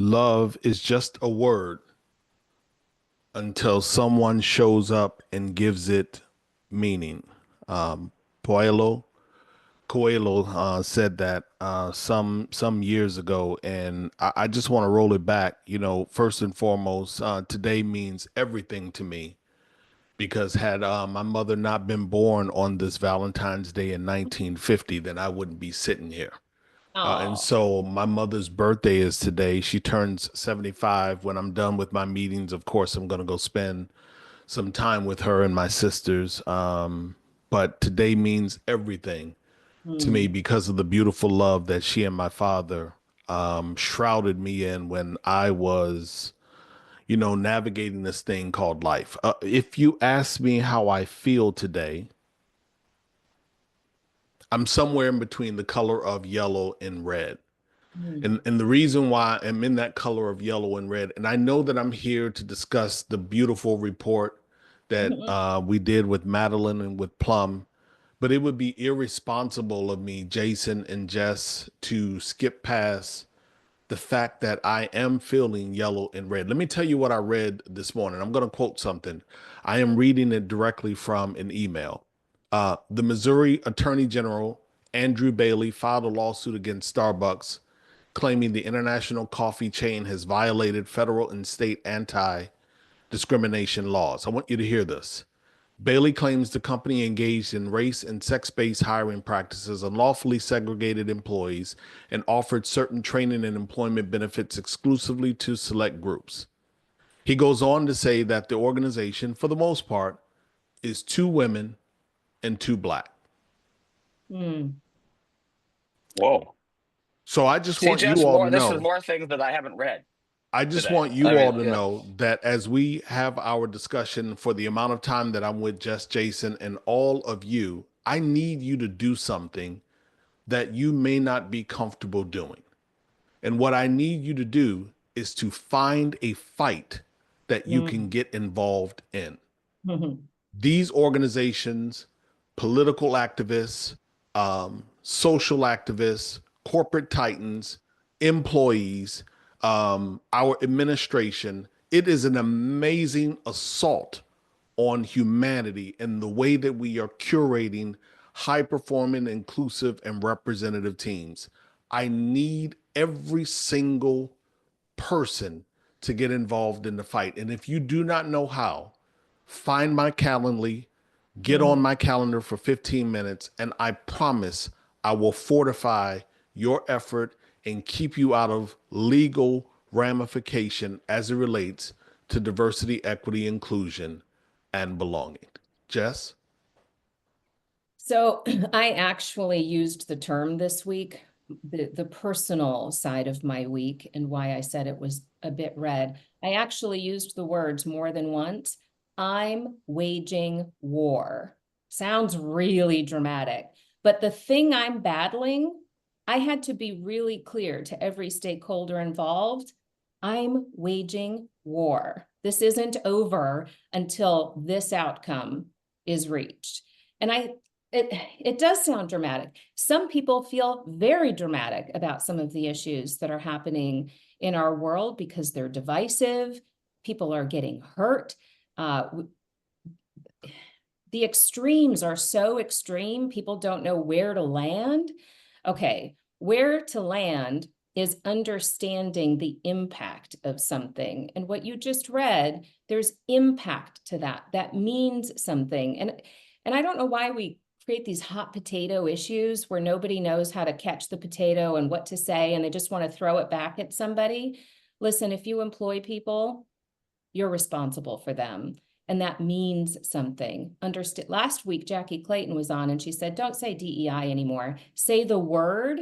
Love is just a word until someone shows up and gives it meaning. Um, Paulo Coelho said that some years ago, and I just want to roll it back. First and foremost, today means everything to me because had my mother not been born on this Valentine's Day in 1950, then I wouldn't be sitting here. And Oh, so my mother's birthday is today. She turns 75. When I'm done with my meetings, of course, I'm going to go spend some time with her and my sisters. But today means everything to me hmm. because of the beautiful love that she and my father shrouded me in when I was, navigating this thing called life. If you ask me how I feel today, I'm somewhere in between the color of yellow and red. Hmm. And the reason why I'm in that color of yellow and red, and I know that I'm here to discuss the beautiful report that we did with Madeline and with Plum, but it would be irresponsible of me, Jason and Jess, to skip past the fact that I am feeling yellow and red. Let me tell you what I read this morning. I'm going to quote something. I am reading it directly from an email. The Missouri Attorney General, Andrew Bailey, filed a lawsuit against Starbucks claiming the international coffee chain has violated federal and state anti discrimination laws. I want you to hear this. Bailey claims the company engaged in race and sex based hiring practices, unlawfully segregated employees, and offered certain training and employment benefits exclusively to select groups. He goes on to say that the organization, for the most part, is two women and two black. Hmm. Whoa. So I just See, want you just all to more. This is know more things that I haven't read I just today. want I you all mean, to yeah. know that as we have our discussion for the amount of time that I'm with Jess Jason and all of you, I need you to do something that you may not be comfortable doing. And what I need you to do is to find a fight that you can Hmm. get involved in. Hmm. These organizations, political activists, social activists, corporate titans, employees, our administration, it is an amazing assault on humanity and the way that we are curating high performing, inclusive, and representative teams. I need every single person to get involved in the fight. And if you do not know how, find my Calendly, get on Hmm. my calendar for 15 minutes, and I promise I will fortify your effort and keep you out of legal ramification as it relates to diversity, equity, inclusion, and belonging. Jess? So I actually used the term this week, the personal side of my week, and why I said it was a bit red. I actually used the words more than once. I'm waging war. Sounds really dramatic, but the thing I'm battling, I had to be really clear to every stakeholder involved. I'm waging war. This isn't over until this outcome is reached. And it it does sound dramatic. Some people feel very dramatic about some of the issues that are happening in our world because they're divisive. People are getting hurt. Uh, the extremes are so extreme, people don't know where to land. Okay, where to land is understanding the impact of something. And what you just read, there's impact to that. That means something. And I don't know why we create these hot potato issues where nobody knows how to catch the potato and what to say, and they just want to throw it back at somebody. Listen, if you employ people, you're responsible for them. And that means something. Understand. Last week, Jackie Clayton was on and she said, don't say DEI anymore. Say the word.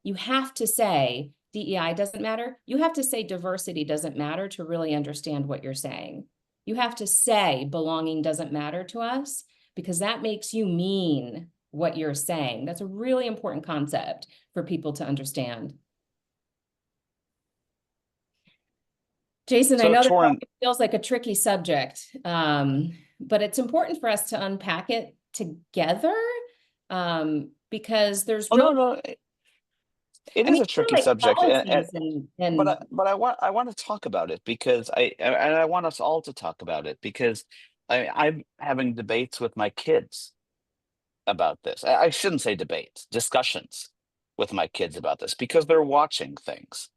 You have to say DEI doesn't matter. You have to say diversity doesn't matter to really understand what you're saying. You have to say belonging doesn't matter to us because that makes you mean what you're saying. That's a really important concept for people to understand. Jason, I So, know that Torin, feels like a tricky subject, but it's important for us to unpack it together because there's oh, really, no, no. It I is mean, a even tricky like subject, policies but and I want to talk about it because I want us all to talk about it because I'm having debates with my kids about this. I shouldn't say debates, discussions with my kids about this because they're watching things.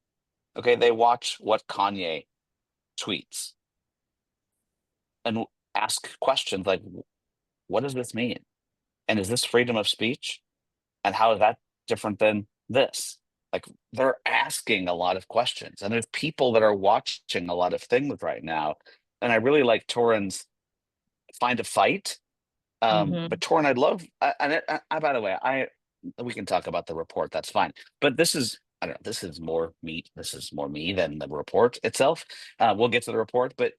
Okay, they watch what Kanye tweets and ask questions like, what does this mean? And is this freedom of speech? And how is that different than this? Like they're asking a lot of questions, and there's people that are watching a lot of things right now. And I really like Torin's find a fight. Mhm. But Torin, I'd love. By the way, we can talk about the report. That's fine. But this is I don't know. This is more me. This is more me than the report itself. We'll get to the report, but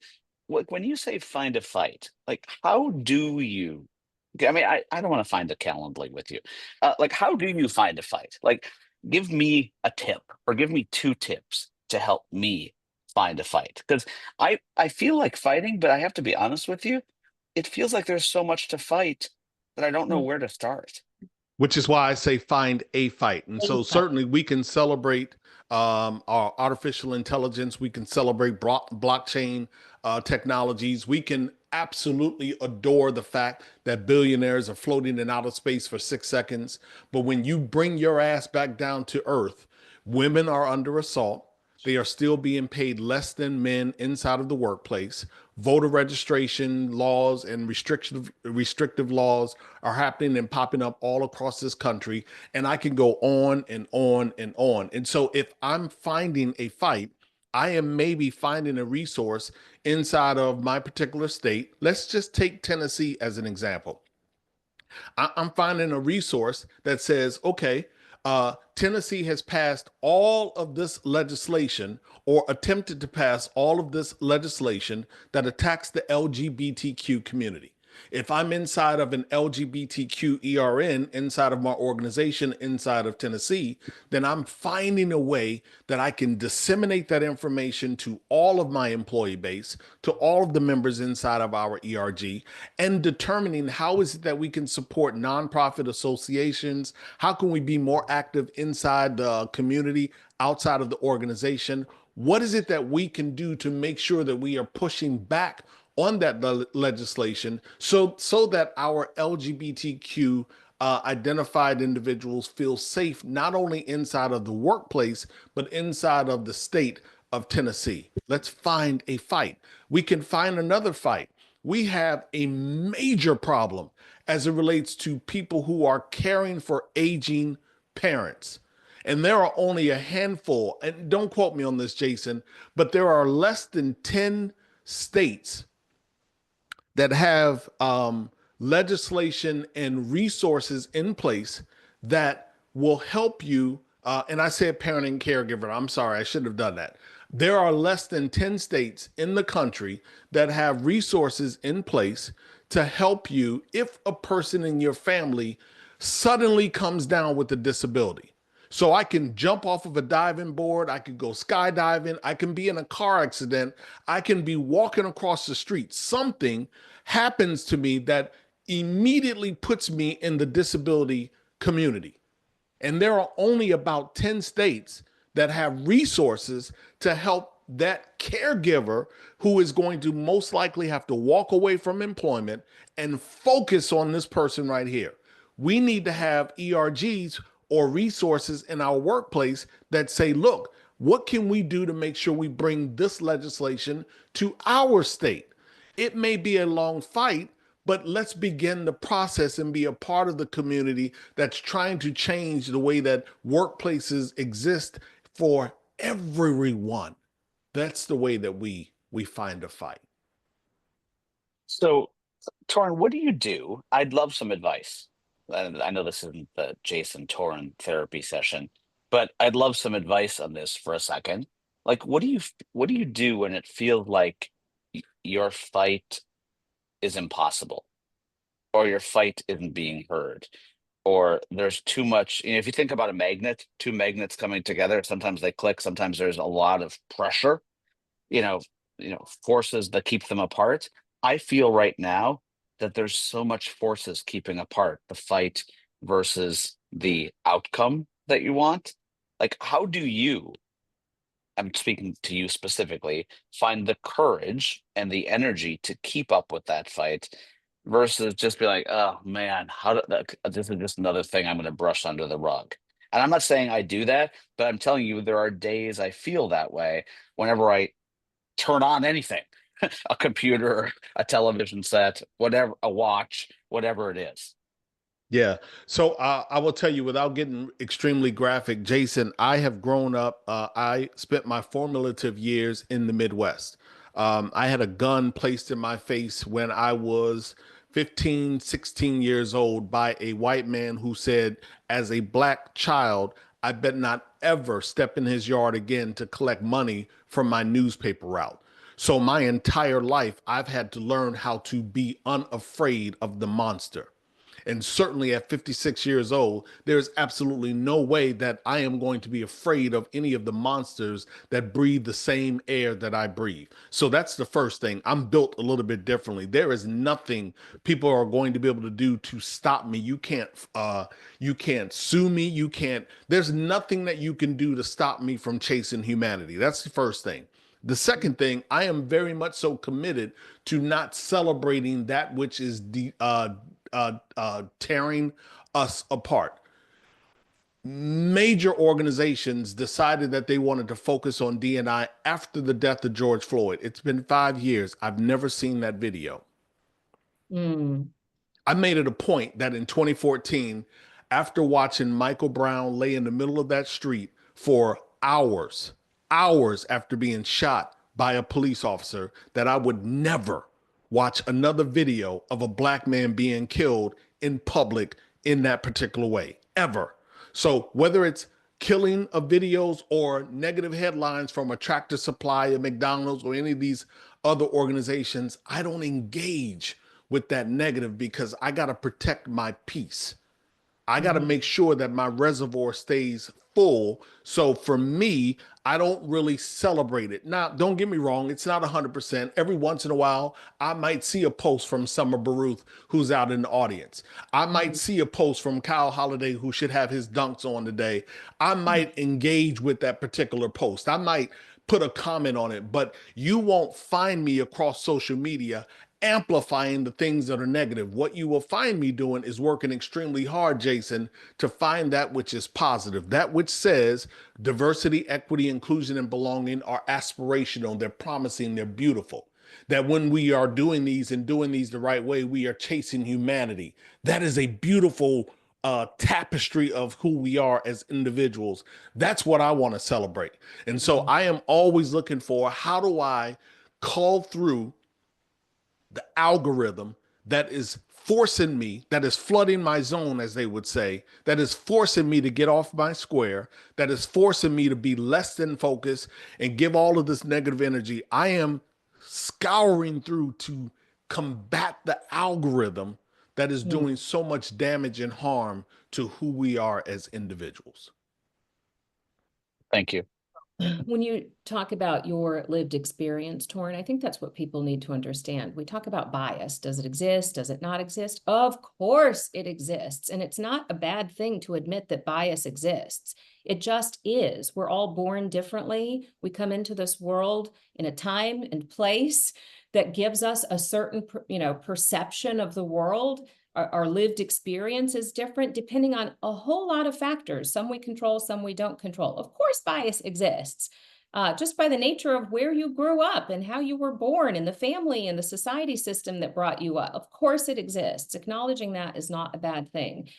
when you say find a fight, like how do you? I mean, I don't want to find a Calendly with you. Like, how do you find a fight? Like, give me a tip or give me two tips to help me find a fight because I feel like fighting, but I have to be honest with you, it feels like there's so much to fight that I don't know Mm. where to start. Which is why I say find a fight. And so Insight. certainly we can celebrate our artificial intelligence. We can celebrate blockchain technologies. We can absolutely adore the fact that billionaires are floating in outer space for 6 seconds. But when you bring your ass back down to earth, women are under assault. They are still being paid less than men inside of the workplace. Voter registration laws and restrictive laws are happening and popping up all across this country. And I can go on and on and on. And so if I'm finding a fight, I am maybe finding a resource inside of my particular state. Let's just take Tennessee as an example. I'm finding a resource that says, okay, Tennessee has passed all of this legislation or attempted to pass all of this legislation that attacks the LGBTQ community. If I'm inside of an LGBTQ ERN inside of my organization inside of Tennessee, then I'm finding a way that I can disseminate that information to all of my employee base, to all of the members inside of our ERG, and determining how is it that we can support nonprofit associations, how can we be more active inside the community, outside of the organization, what is it that we can do to make sure that we are pushing back on that legislation so that our LGBTQ identified individuals feel safe not only inside of the workplace but inside of the state of Tennessee. Let's find a fight. We can find another fight. We have a major problem as it relates to people who are caring for aging parents. And there are only a handful, and don't quote me on this, Jason, but there are less than 10 states that have legislation and resources in place that will help you. And I said parent and caregiver. I'm sorry, I should have done that. There are less than 10 states in the country that have resources in place to help you if a person in your family suddenly comes down with a disability. So I can jump off of a diving board, I could go skydiving, I can be in a car accident, I can be walking across the street. Something happens to me that immediately puts me in the disability community. And there are only about 10 states that have resources to help that caregiver who is going to most likely have to walk away from employment and focus on this person right here. We need to have ERGs or resources in our workplace that say, look, what can we do to make sure we bring this legislation to our state? It may be a long fight, but let's begin the process and be a part of the community that's trying to change the way that workplaces exist for everyone. That's the way that we find a fight. So, Torin, what do you do? I'd love some advice. I know this isn't the Jason Torin therapy session, but I'd love some advice on this for a second. Like, what do you do when it feels like your fight is impossible, or your fight isn't being heard, or there's too much? If you think about a magnet, two magnets coming together, sometimes they click, sometimes there's a lot of pressure, you know, forces that keep them apart. I feel right now that there's so much forces keeping apart the fight versus the outcome that you want. Like, how do you, I'm speaking to you specifically, find the courage and the energy to keep up with that fight versus just be like, oh man, how do that, this is just another thing I'm going to brush under the rug. And I'm not saying I do that, but I'm telling you, there are days I feel that way whenever I turn on anything, a computer, a television set, whatever, a watch, whatever it is. Yeah. So I will tell you, without getting extremely graphic, Jason, I have grown up. I spent my formative years in the Midwest. I had a gun placed in my face when I was 15, 16 years old by a white man who said, as a black child, I bet not ever step in his yard again to collect money from my newspaper route. So my entire life, I've had to learn how to be unafraid of the monster. And certainly at 56 years old, there's absolutely no way that I am going to be afraid of any of the monsters that breathe the same air that I breathe. So that's the first thing. I'm built a little bit differently. There is nothing people are going to be able to do to stop me. You can't sue me. There's nothing that you can do to stop me from chasing humanity. That's the first thing. The second thing, I am very much so committed to not celebrating that which is tearing us apart. Major organizations decided that they wanted to focus on D&I after the death of George Floyd. It's been 5 years. I've never seen that video. Mm. I made it a point that in 2014, after watching Michael Brown lay in the middle of that street for hours after being shot by a police officer, that I would never watch another video of a black man being killed in public in that particular way, ever. So whether it's killing of videos or negative headlines from a Tractor Supply, a McDonald's, or any of these other organizations, I don't engage with that negative because I got to protect my peace. I got to make sure that my reservoir stays full. So for me, I don't really celebrate it. Now, don't get me wrong, it's not 100%. Every once in a while, I might see a post from Summer Baruth, who's out in the audience. I might see a post from Kyle Holiday, who should have his dunks on today. I might engage with that particular post. I might put a comment on it, but you won't find me across social media amplifying the things that are negative. What you will find me doing is working extremely hard, Jason, to find that which is positive, that which says diversity, equity, inclusion, and belonging are aspirational, they're promising, they're beautiful. That when we are doing these and doing these the right way, we are chasing humanity. That is a beautiful tapestry of who we are as individuals. That's what I want to celebrate. And so I am always looking for, how do I call through the algorithm that is forcing me, that is flooding my zone, as they would say, that is forcing me to get off my square, that is forcing me to be less than focused and give all of this negative energy. I am scouring through to combat the algorithm that is doing so much damage and harm to who we are as individuals. Thank you. When you talk about your lived experience, Torin, I think that's what people need to understand. We talk about bias. Does it exist? Does it not exist? Of course it exists. And it's not a bad thing to admit that bias exists. It just is. We're all born differently. We come into this world in a time and place that gives us a certain, perception of the world. Our lived experience is different depending on a whole lot of factors. Some we control, some we don't control. Of course, bias exists. Just by the nature of where you grew up and how you were born and the family and the society system that brought you up. Of course it exists. Acknowledging that is not a bad thing.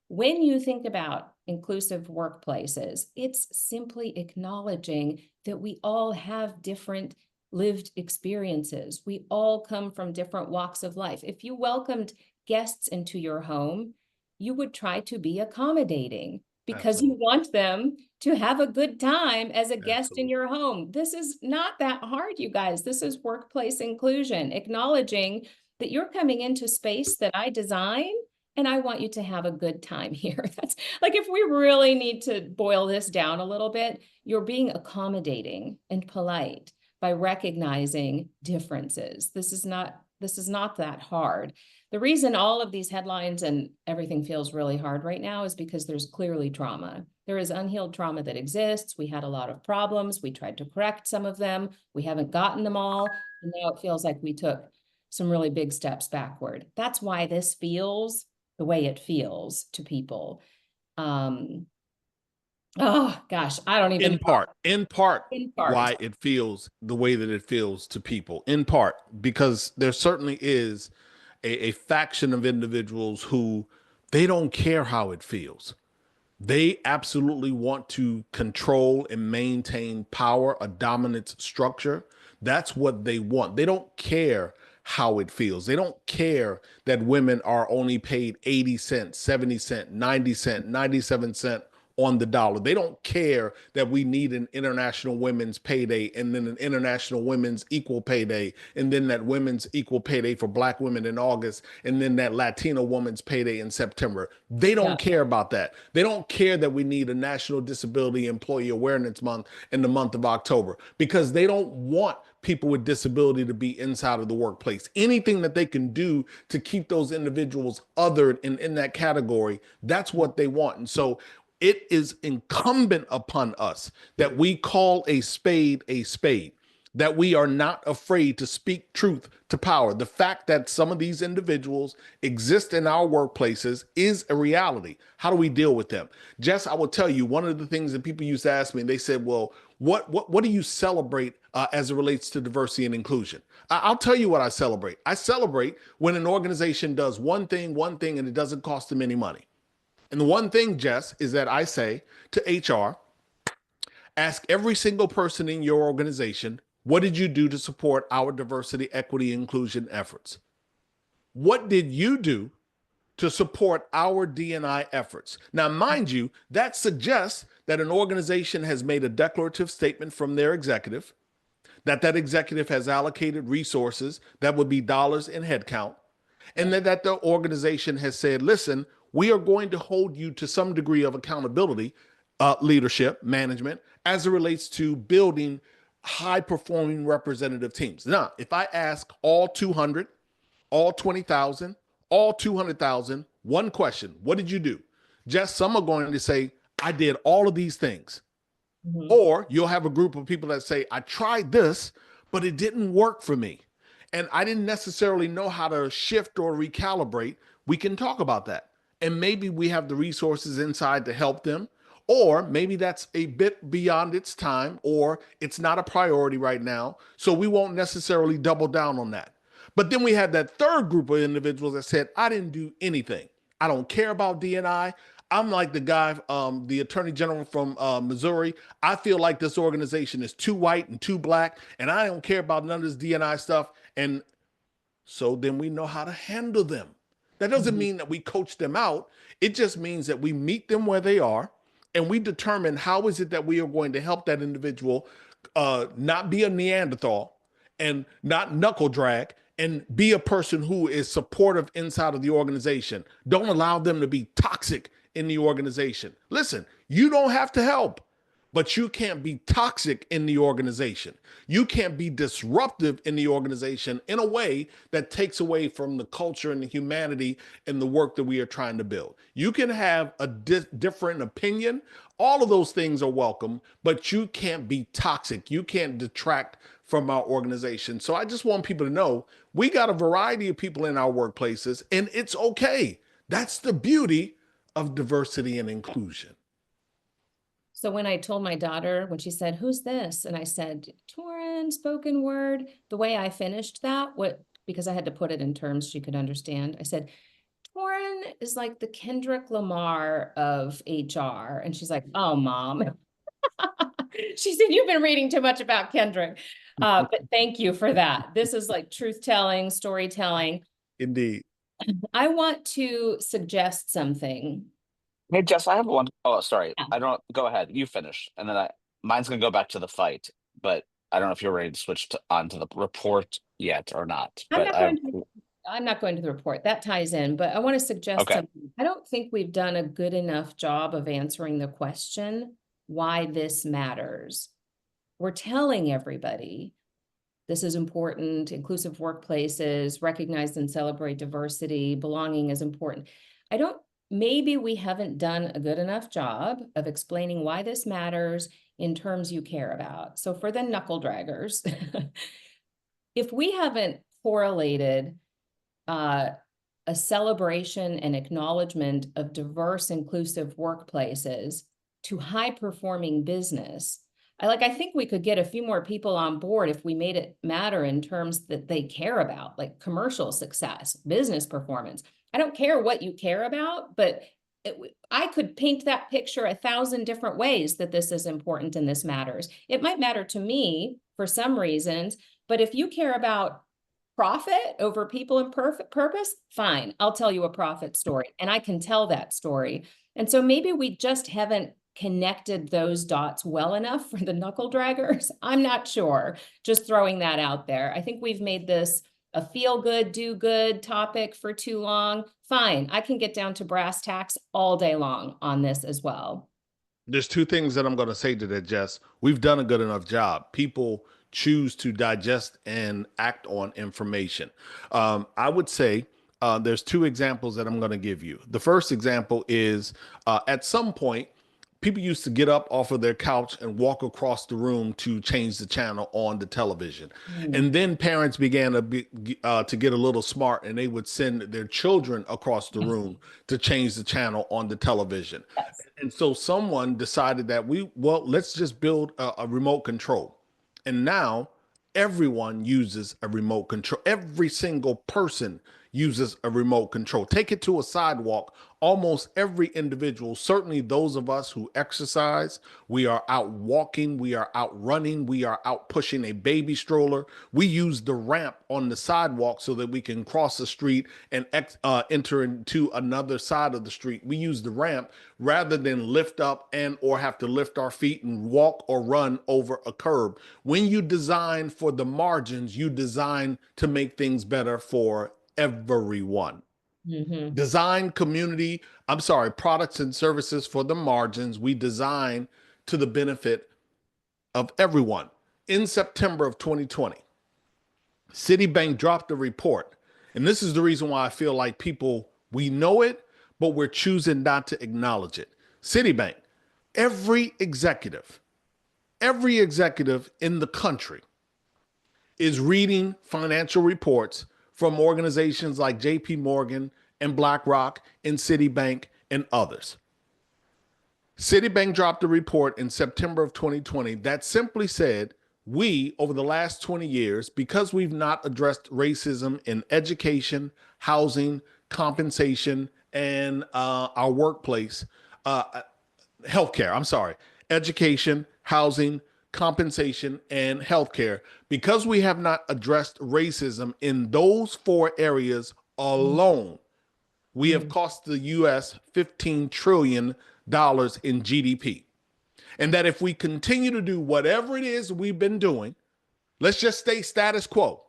When you think about inclusive workplaces, it's simply acknowledging that we all have different lived experiences. We all come from different walks of life. If you welcomed guests into your home, you would try to be accommodating because you want them to have a good time as a guest in your home. This is not that hard, you guys. This is workplace inclusion, acknowledging that you're coming into space that I design and I want you to have a good time here. That's like, if we really need to boil this down a little bit, you're being accommodating and polite by recognizing differences. This is not that hard. The reason all of these headlines and everything feels really hard right now is because there's clearly trauma. There is unhealed trauma that exists. We had a lot of problems. We tried to correct some of them. We haven't gotten them all. And now it feels like we took some really big steps backward. That's why this feels the way it feels to people. Oh gosh, I don't even. In part, In part. why it feels the way that it feels to people. In part, because there certainly is a faction of individuals who they don't care how it feels. They absolutely want to control and maintain power, a dominance structure. That's what they want. They don't care how it feels. They don't care that women are only paid 80 cents, 70 cent, 90 cent, 97 cent on the dollar. They don't care that we need an international women's payday and then an international women's equal payday and then that women's equal payday for Black women in August and then that Latino woman's payday in September. They don't care about that. They don't care that we need a National Disability Employee Awareness Month in the month of October because they don't want people with disability to be inside of the workplace. Anything that they can do to keep those individuals othered and in that category, that's what they want. And so it is incumbent upon us that we call a spade, that we are not afraid to speak truth to power. The fact that some of these individuals exist in our workplaces is a reality. How do we deal with them? Jess, I will tell you, one of the things that people used to ask me, they said, well, what do you celebrate as it relates to diversity and inclusion? I'll tell you what I celebrate. I celebrate when an organization does one thing, and it doesn't cost them any money. And the one thing, Jess, is that I say to HR, ask every single person in your organization, what did you do to support our diversity, equity, inclusion efforts? What did you do to support our D&I efforts? Now, mind you, that suggests that an organization has made a declarative statement from their executive, that executive has allocated resources, that would be dollars in headcount, and that the organization has said, listen, we are going to hold you to some degree of accountability, leadership, management, as it relates to building high-performing representative teams. Now, if I ask all 200, all 20,000, all 200,000, one question, what did you do? Just some are going to say, I did all of these things. Mm-hmm. Or you'll have a group of people that say, I tried this, but it didn't work for me. And I didn't necessarily know how to shift or recalibrate. We can talk about that. And maybe we have the resources inside to help them. Or maybe that's a bit beyond its time, or it's not a priority right now. So we won't necessarily double down on that. But then we had that third group of individuals that said, I didn't do anything. I don't care about D&I. I'm like the guy, the attorney general from Missouri. I feel like this organization is too white and too Black, and I don't care about none of this D&I stuff. And so then we know how to handle them. That doesn't mean that we coach them out. It just means that we meet them where they are and we determine how is it that we are going to help that individual not be a Neanderthal and not knuckle drag and be a person who is supportive inside of the organization. Don't allow them to be toxic in the organization. Listen, you don't have to help, but you can't be toxic in the organization. You can't be disruptive in the organization in a way that takes away from the culture and the humanity and the work that we are trying to build. You can have a different opinion. All of those things are welcome, but you can't be toxic. You can't detract from our organization. So I just want people to know we got a variety of people in our workplaces, and it's okay. That's the beauty of diversity and inclusion. So when I told my daughter, when she said, who's this? And I said, Torin, spoken word, the way I finished that, because I had to put it in terms she could understand. I said, Torin is like the Kendrick Lamar of HR. And she's like, oh, Mom. She said, you've been reading too much about Kendrick. But thank you for that. This is like truth-telling, storytelling. Indeed. I want to suggest something. Hey, Jess, I have one. Oh, sorry. Yeah. I don't go ahead. You finish. And then mine's going to go back to the fight, but I don't know if you're ready to switch onto the report yet or not. I'm not going to the report. That ties in, but I want to suggest something. I don't think we've done a good enough job of answering the question, why this matters. We're telling everybody this is important, inclusive workplaces, recognize and celebrate diversity, belonging is important. I don't maybe we haven't done a good enough job of explaining why this matters in terms you care about. So for the knuckle draggers, if we haven't correlated a celebration and acknowledgement of diverse, inclusive workplaces to high-performing business, I think we could get a few more people on board if we made it matter in terms that they care about, like commercial success, business performance. I don't care what you care about, but I could paint that picture 1,000 different ways that this is important and this matters. It might matter to me for some reasons, but if you care about profit over people and purpose, fine, I'll tell you a profit story, and I can tell that story. And so maybe we just haven't connected those dots well enough for the knuckle draggers. I'm not sure, just throwing that out there. I think we've made this a feel good, do good topic for too long. Fine, I can get down to brass tacks all day long on this as well. There's two things that I'm going to say to that, Jess. We've done a good enough job. People choose to digest and act on information. I would say there's two examples that I'm going to give you. The first example is at some point, people used to get up off of their couch and walk across the room to change the channel on the television. And then parents began to get a little smart, and they would send their children across the room to change the channel on the television. Yes. And so someone decided that let's just build a remote control. And now everyone uses a remote control. Every single person uses a remote control. Take it to a sidewalk. Almost every individual, certainly those of us who exercise, we are out walking, we are out running, we are out pushing a baby stroller. We use the ramp on the sidewalk so that we can cross the street and enter into another side of the street. We use the ramp rather than lift up and or have to lift our feet and walk or run over a curb. When you design for the margins, you design to make things better for everyone. Design products and services for the margins. We design to the benefit of everyone. In September of 2020, Citibank dropped a report. And this is the reason why I feel like we know it, but we're choosing not to acknowledge it. Citibank, every executive in the country is reading financial reports from organizations like JP Morgan and BlackRock and Citibank and others. Citibank dropped a report in September of 2020 that simply said, we, over the last 20 years, because we've not addressed racism in education, housing, compensation, and our workplace, education, housing, compensation, and healthcare, because we have not addressed racism in those four areas alone, we have cost the US $15 trillion in GDP. And that if we continue to do whatever it is we've been doing, let's just stay status quo.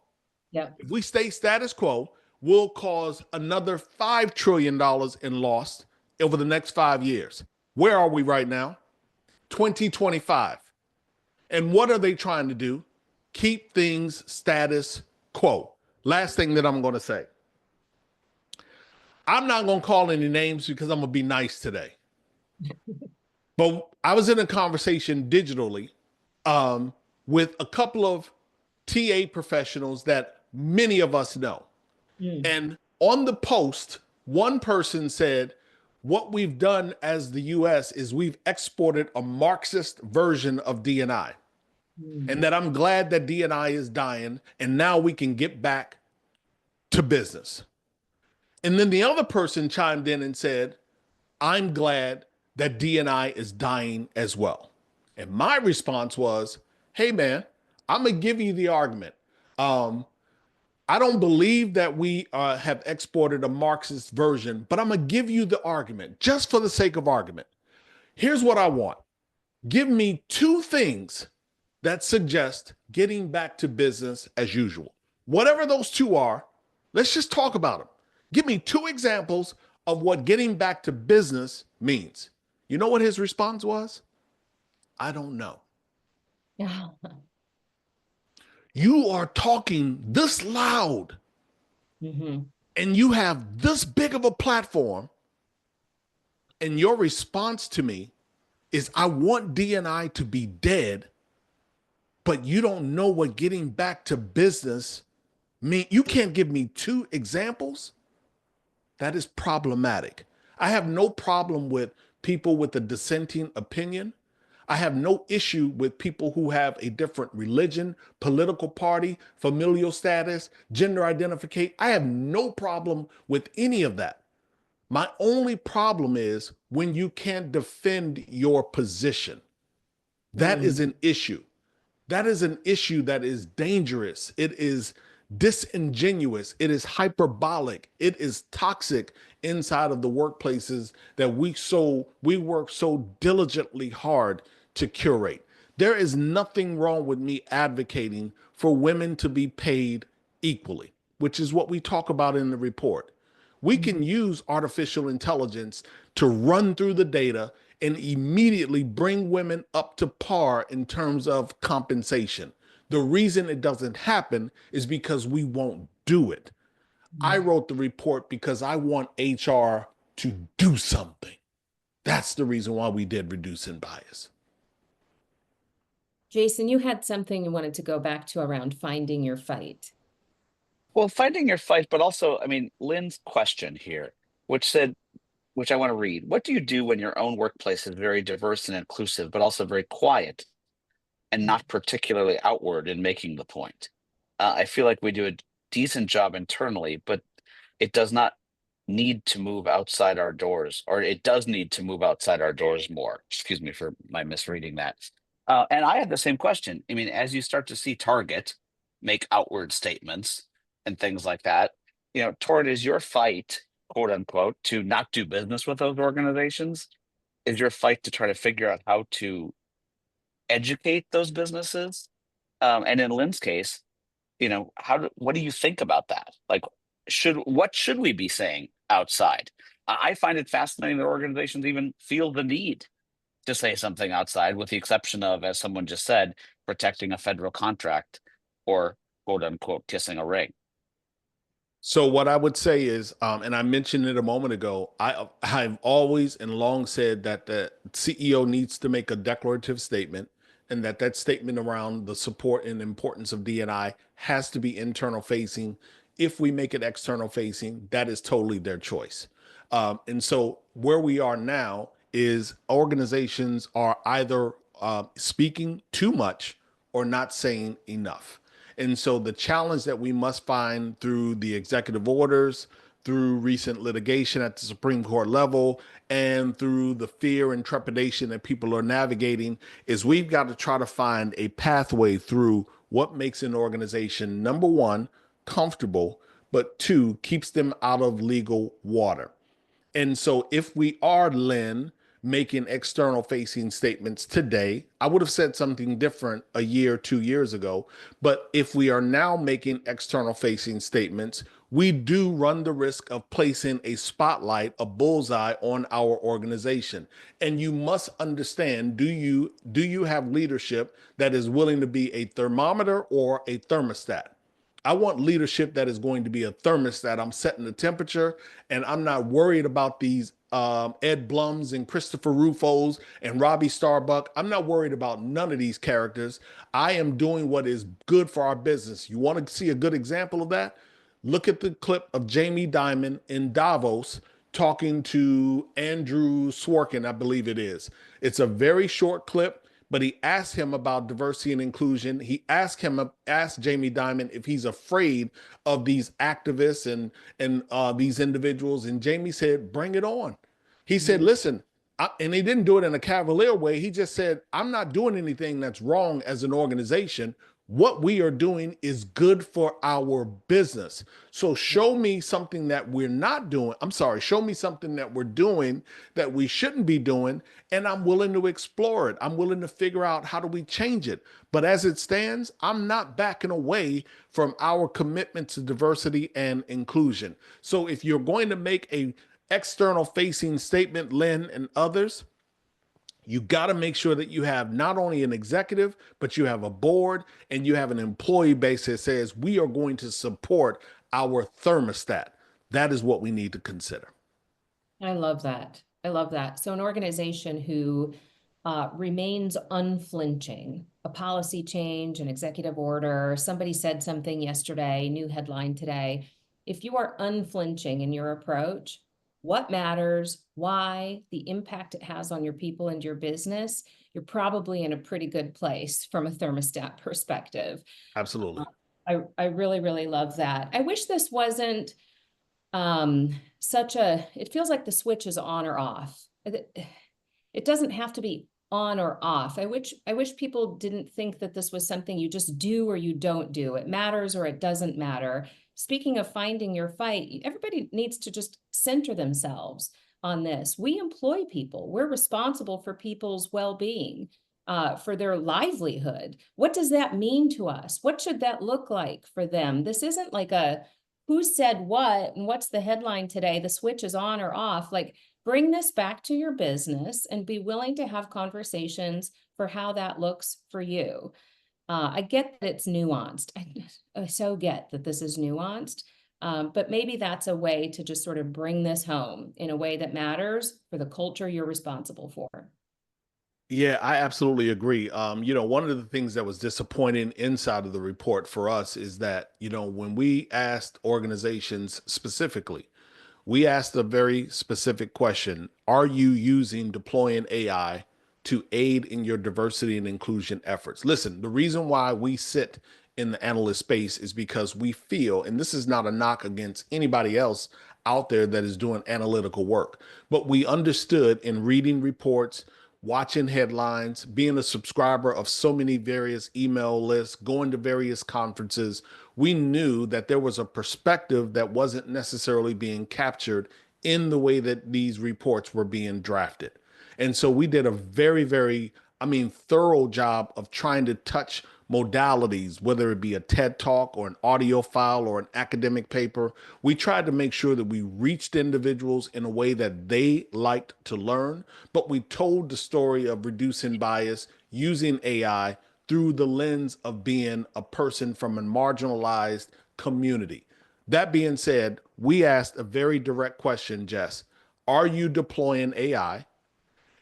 Yep. If we stay status quo, we'll cause another $5 trillion in loss over the next 5 years. Where are we right now? 2025. And what are they trying to do? Keep things status quo. Last thing that I'm going to say. I'm not going to call any names because I'm going to be nice today. But I was in a conversation digitally with a couple of TA professionals that many of us know. And on the post, one person said, what we've done as the US is we've exported a Marxist version of D&I. And that I'm glad that D&I is dying, and now we can get back to business. And then the other person chimed in and said, I'm glad that D&I is dying as well. And my response was, hey man, I'm gonna give you the argument. I don't believe that we have exported a Marxist version, but I'm gonna give you the argument just for the sake of argument. Here's what I want. Give me two things that suggest getting back to business as usual. Whatever those two are, let's just talk about them. Give me two examples of what getting back to business means. You know what his response was? I don't know. You are talking this loud and you have this big of a platform, And your response to me is, I want D&I to be dead, but you don't know what getting back to business mean. You can't give me two examples. That is problematic. I have no problem with people with a dissenting opinion. I have no issue with people who have a different religion, political party, familial status, gender identification. I have no problem with any of that. My only problem is when you can't defend your position. That is an issue. That is an issue that is dangerous. It is disingenuous. It is hyperbolic. It is toxic inside of the workplaces that we work so diligently hard to curate. There is nothing wrong with me advocating for women to be paid equally, which is what we talk about in the report. We can use artificial intelligence to run through the data and immediately bring women up to par in terms of compensation. The reason it doesn't happen is because we won't do it. I wrote the report because I want HR to do something. That's the reason why we did reduce in bias. Jason, you had something you wanted to go back to around finding your fight. Well, finding your fight, but also, I mean, Lynn's question here, which said, which I want to read. What do you do when your own workplace is very diverse and inclusive, but also very quiet and not particularly outward in making the point? I feel like we do a decent job internally, but it does not need to move outside our doors, or it does need to move outside our doors more. Excuse me for my misreading that. And I had the same question. I mean, as you start to see Target make outward statements and things like that, you know, Torin, is your fight, quote unquote, to not do business with those organizations? Is your fight to try to figure out how to educate those businesses? And in Lynn's case, you know, what do you think about that? Like, what should we be saying outside? I find it fascinating that organizations even feel the need to say something outside, with the exception of, as someone just said, protecting a federal contract or quote unquote kissing a ring. So what I would say is, and I mentioned it a moment ago, I've always and long said that the CEO needs to make a declarative statement, and that statement around the support and importance of D&I has to be internal facing. If we make it external facing, that is totally their choice. And so where we are now is organizations are either speaking too much or not saying enough. And so the challenge that we must find through the executive orders, through recent litigation at the Supreme Court level, and through the fear and trepidation that people are navigating is we've got to try to find a pathway through what makes an organization, number one, comfortable, but two, keeps them out of legal water. And so if we are, Lynn, making external facing statements today, I would have said something different a year, 2 years ago. But if we are now making external facing statements, we do run the risk of placing a spotlight, a bullseye on our organization. And you must understand, do you have leadership that is willing to be a thermometer or a thermostat? I want leadership that is going to be a thermostat. I'm setting the temperature, and I'm not worried about these Ed Blums and Christopher Rufos and Robbie Starbuck. I'm not worried about none of these characters. I am doing what is good for our business. You want to see a good example of that? Look at the clip of Jamie Dimon in Davos talking to Andrew Sworkin, I believe it is. It's a very short clip, but he asked him about diversity and inclusion. He asked Jamie Dimon if he's afraid of these activists and these individuals, and Jamie said, "Bring it on." He said, "Listen," and he didn't do it in a cavalier way. He just said, "I'm not doing anything that's wrong as an organization. What we are doing is good for our business. So show me something that we're not doing. I'm sorry, show me something that we're doing that we shouldn't be doing, and I'm willing to explore it. I'm willing to figure out how do we change it. But as it stands, I'm not backing away from our commitment to diversity and inclusion." So if you're going to make a external facing statement, Lynn and others, you got to make sure that you have not only an executive, but you have a board and you have an employee base that says we are going to support our thermostat. That is what we need to consider. I love that. I love that. So an organization who remains unflinching, a policy change, an executive order, somebody said something yesterday, new headline today. If you are unflinching in your approach, what matters, why, the impact it has on your people and your business, you're probably in a pretty good place from a thermostat perspective. Absolutely. I really, really love that. I wish this wasn't it feels like the switch is on or off. It doesn't have to be on or off. I wish people didn't think that this was something you just do or you don't do. It matters or it doesn't matter. Speaking of finding your fight, everybody needs to just center themselves on this. We employ people. We're responsible for people's well-being, for their livelihood. What does that mean to us? What should that look like for them? This isn't like a who said what and what's the headline today? The switch is on or off. Like, bring this back to your business and be willing to have conversations for how that looks for you. I get that it's nuanced. I so get that this is nuanced, but maybe that's a way to just sort of bring this home in a way that matters for the culture you're responsible for. Yeah, I absolutely agree. One of the things that was disappointing inside of the report for us is that, when we asked organizations specifically, we asked a very specific question. Are you deploying AI to aid in your diversity and inclusion efforts? Listen, the reason why we sit in the analyst space is because we feel, and this is not a knock against anybody else out there that is doing analytical work, but we understood in reading reports, watching headlines, being a subscriber of so many various email lists, going to various conferences, we knew that there was a perspective that wasn't necessarily being captured in the way that these reports were being drafted. And so we did a very, very, thorough job of trying to touch modalities, whether it be a TED talk or an audio file or an academic paper. We tried to make sure that we reached individuals in a way that they liked to learn, but we told the story of reducing bias using AI through the lens of being a person from a marginalized community. That being said, we asked a very direct question, Jess. Are you deploying AI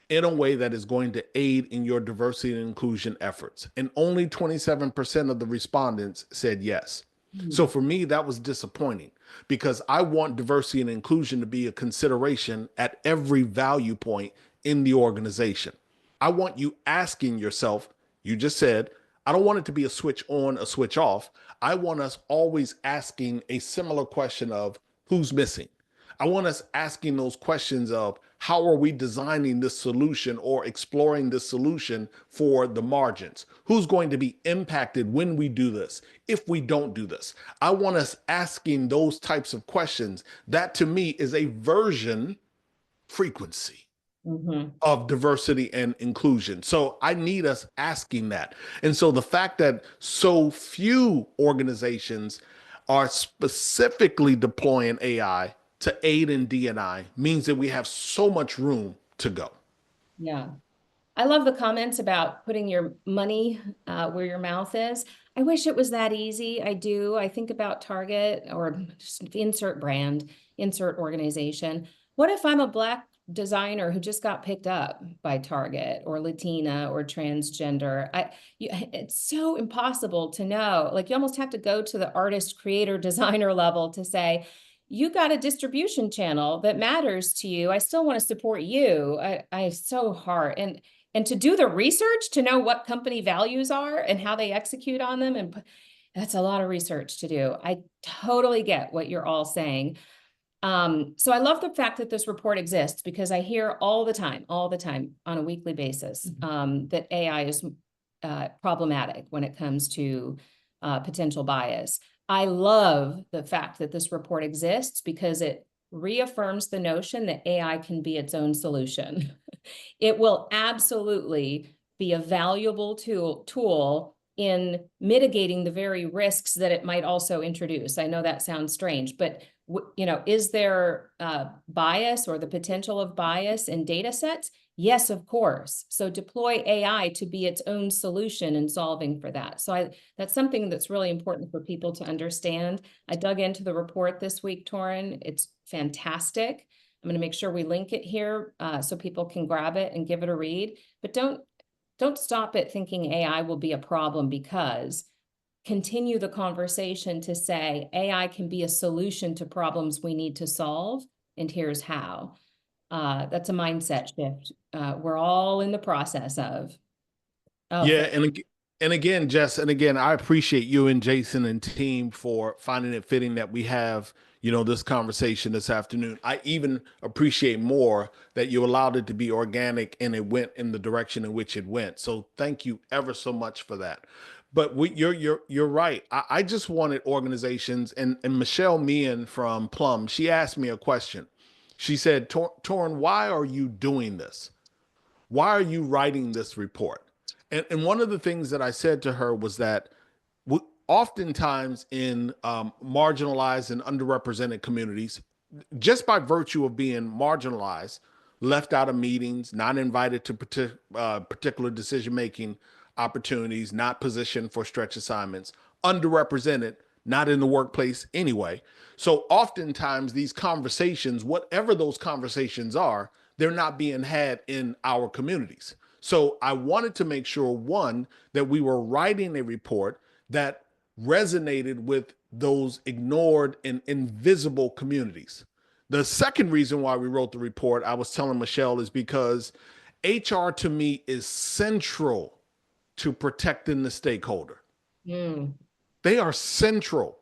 in a way that is going to aid in your diversity and inclusion efforts? And only 27% of the respondents said yes. So for me, that was disappointing because I want diversity and inclusion to be a consideration at every value point in the organization. I want you asking yourself, you just said, I don't want it to be a switch on, a switch off. I want us always asking a similar question of who's missing. I want us asking those questions of how are we designing this solution or exploring this solution for the margins? Who's going to be impacted when we do this, if we don't do this? I want us asking those types of questions. That to me is a version frequency of diversity and inclusion. So I need us asking that. And so the fact that so few organizations are specifically deploying AI to aid in D&I means that we have so much room to go. Yeah. I love the comments about putting your money where your mouth is. I wish it was that easy. I do. I think about Target or just insert brand, insert organization. What if I'm a Black designer who just got picked up by Target or Latina or transgender? It's so impossible to know. Like, you almost have to go to the artist, creator, designer level to say, you got a distribution channel that matters to you. I still want to support you. I so hard. And to do the research to know what company values are and how they execute on them. And that's a lot of research to do. I totally get what you're all saying. So I love the fact that this report exists because I hear all the time on a weekly basis, that AI is problematic when it comes to potential bias. I love the fact that this report exists because it reaffirms the notion that AI can be its own solution. It will absolutely be a valuable tool in mitigating the very risks that it might also introduce. I know that sounds strange, but is there bias or the potential of bias in data sets? Yes, of course. So deploy AI to be its own solution in solving for that. So that's something that's really important for people to understand. I dug into the report this week, Torin. It's fantastic. I'm going to make sure we link it here so people can grab it and give it a read. But don't stop at thinking AI will be a problem, because continue the conversation to say AI can be a solution to problems we need to solve, and here's how. That's a mindset shift. We're all in the process of. Oh, Yeah, and again, Jess, and again, I appreciate you and Jason and team for finding it fitting that we have, this conversation this afternoon. I even appreciate more that you allowed it to be organic and it went in the direction in which it went. So thank you ever so much for that. But you're right. I just wanted organizations, and Michelle Meehan from Plum, she asked me a question. She said, Torin, why are you doing this? Why are you writing this report? And one of the things that I said to her was that oftentimes in marginalized and underrepresented communities, just by virtue of being marginalized, left out of meetings, not invited to particular decision making opportunities, not positioned for stretch assignments, underrepresented, not in the workplace anyway. So oftentimes these conversations, whatever those conversations are, they're not being had in our communities. So I wanted to make sure, one, that we were writing a report that resonated with those ignored and invisible communities. The second reason why we wrote the report, I was telling Michelle, is because HR to me is central to protecting the stakeholder. Mm. They are central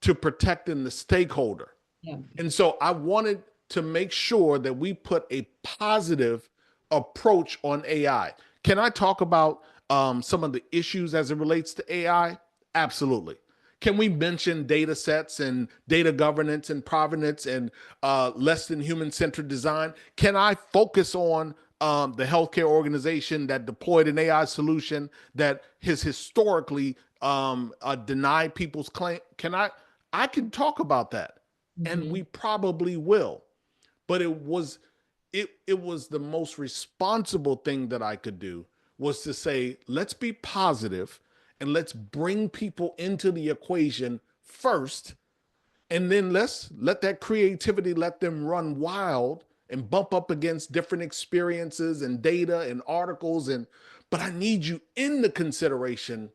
to protecting the stakeholder. Yeah. And so I wanted to make sure that we put a positive approach on AI. Can I talk about some of the issues as it relates to AI? Absolutely. Can we mention data sets and data governance and provenance and less than human-centered design? Can I focus on the healthcare organization that deployed an AI solution that has historically denied people's claim? I can talk about that, and we probably will. But it was the most responsible thing that I could do, was to say, let's be positive and let's bring people into the equation first, and then let's let that creativity, let them run wild and bump up against different experiences and data and articles, but I need you in the consideration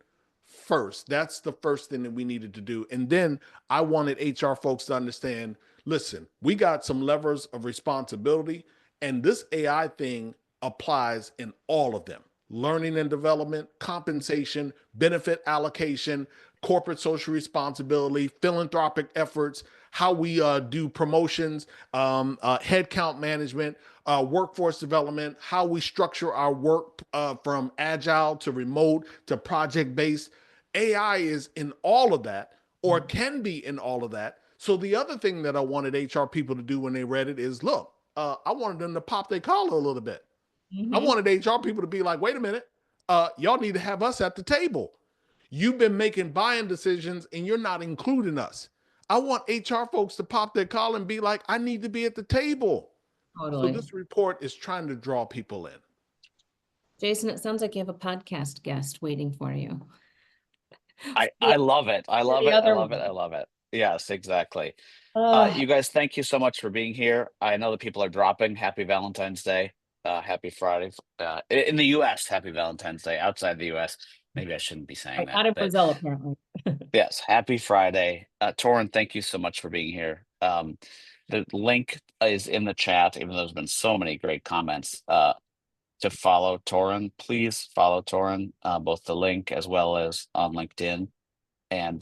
first. That's the first thing that we needed to do. And then I wanted HR folks to understand, listen, we got some levers of responsibility, and this AI thing applies in all of them: learning and development, compensation, benefit allocation, corporate social responsibility, philanthropic efforts, how we do promotions, headcount management, workforce development, how we structure our work from agile to remote to project-based. AI is in all of that, or can be in all of that. So the other thing that I wanted HR people to do when they read it is, look, I wanted them to pop their collar a little bit. I wanted HR people to be like, wait a minute, y'all need to have us at the table. You've been making buying decisions and you're not including us. I want HR folks to pop their collar and be like, I need to be at the table. Totally. So this report is trying to draw people in. Jason, it sounds like you have a podcast guest waiting for you. I love it. I love the it. I other love it. one. I love it. Yes, exactly. Uh, You guys, thank you so much for being here. I know that people are dropping. Happy Valentine's Day. Happy Friday. In the US, happy Valentine's Day. Outside the US, maybe I shouldn't be saying that. out of But Brazil, apparently. yes, happy Friday. Torin, thank you so much for being here. The link is in the chat, even though there's been so many great comments. To follow Torin, please follow Torin, both the link as well as on LinkedIn. And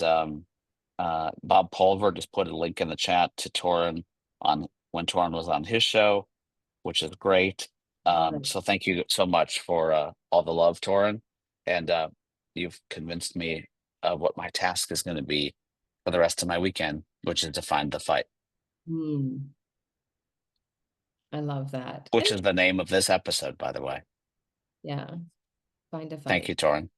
Bob Pulver just put a link in the chat to Torin on when Torin was on his show, which is great. So thank you so much for all the love, Torin. And you've convinced me of what my task is going to be for the rest of my weekend, which is to find the fight. I love that. Which is the name of this episode, by the way. Yeah. Find a fight. Thank you, Torin.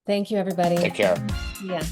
Thank you, everybody. Take care. Yeah.